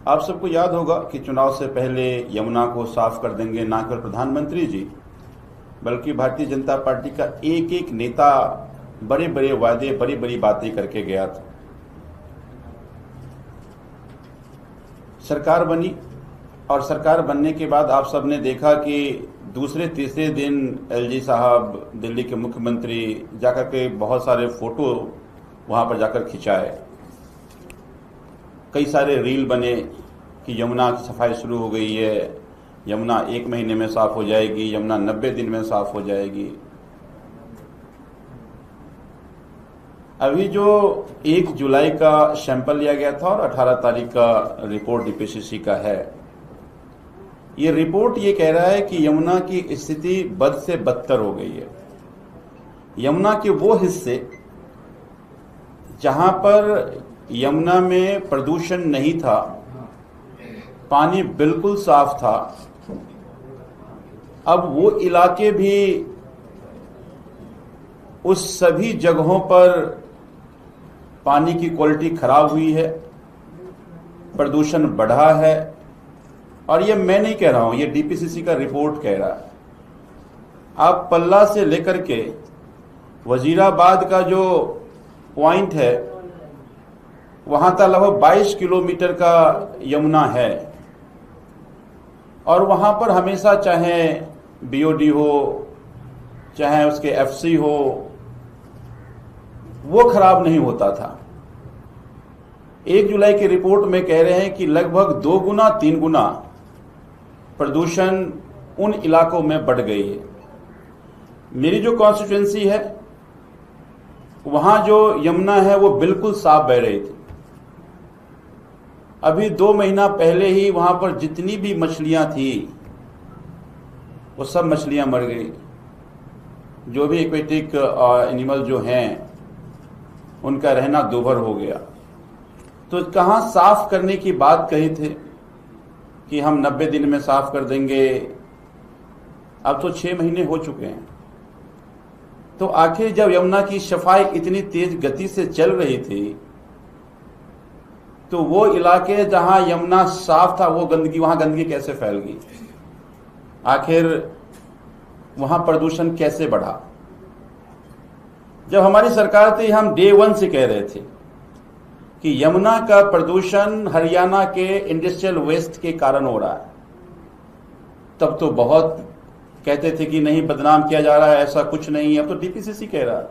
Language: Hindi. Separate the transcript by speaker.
Speaker 1: आप सबको याद होगा कि चुनाव से पहले यमुना को साफ कर देंगे, ना केवल प्रधानमंत्री जी बल्कि भारतीय जनता पार्टी का एक एक नेता बड़े बड़े वादे, बड़ी बड़ी बातें करके गया था। सरकार बनी और सरकार बनने के बाद आप सबने देखा कि दूसरे तीसरे दिन एलजी साहब, दिल्ली के मुख्यमंत्री, जाकर के बहुत सारे फोटो वहां पर जाकर खिंचाए। कई सारे रील बने कि यमुना की सफाई शुरू हो गई है, यमुना 1 महीने में साफ हो जाएगी, यमुना 90 दिन में साफ हो जाएगी। अभी जो 1 जुलाई का सैंपल लिया गया था और 18 तारीख का रिपोर्ट डीपीसीसी का है, ये रिपोर्ट ये कह रहा है कि यमुना की स्थिति बद से बदतर हो गई है। यमुना के वो हिस्से जहां पर यमुना में प्रदूषण नहीं था, पानी बिल्कुल साफ था, अब वो इलाके भी उस सभी जगहों पर पानी की क्वालिटी खराब हुई है, प्रदूषण बढ़ा है। और ये मैं नहीं कह रहा हूं, ये डीपीसीसी का रिपोर्ट कह रहा है। आप पल्ला से लेकर के वजीराबाद का जो पॉइंट है वहां तक लगभग 22 किलोमीटर का यमुना है और वहां पर हमेशा चाहे बीओडी हो, चाहे उसके एफसी हो, वो खराब नहीं होता था। 1 जुलाई की रिपोर्ट में कह रहे हैं कि लगभग 2 गुना 3 गुना प्रदूषण उन इलाकों में बढ़ गई है। मेरी जो कॉन्स्टिट्यूएंसी है वहां जो यमुना है वो बिल्कुल साफ बह रही थी। अभी 2 महीना पहले ही वहां पर जितनी भी मछलियां थी वो सब मछलियां मर गई। जो भी एक्वेटिक एनिमल जो हैं उनका रहना दूभर हो गया। तो कहां साफ करने की बात कही थे कि हम 90 दिन में साफ कर देंगे, अब तो 6 महीने हो चुके हैं। तो आखिर जब यमुना की सफाई इतनी तेज गति से चल रही थी तो वो इलाके जहां यमुना साफ था वो गंदगी, वहां गंदगी कैसे फैल गई? आखिर वहां प्रदूषण कैसे बढ़ा? जब हमारी सरकार थी हम डे 1 से कह रहे थे कि यमुना का प्रदूषण हरियाणा के इंडस्ट्रियल वेस्ट के कारण हो रहा है। तब तो बहुत कहते थे कि नहीं, बदनाम किया जा रहा है, ऐसा कुछ नहीं है। अब तो डीपीसीसी कह रहा है।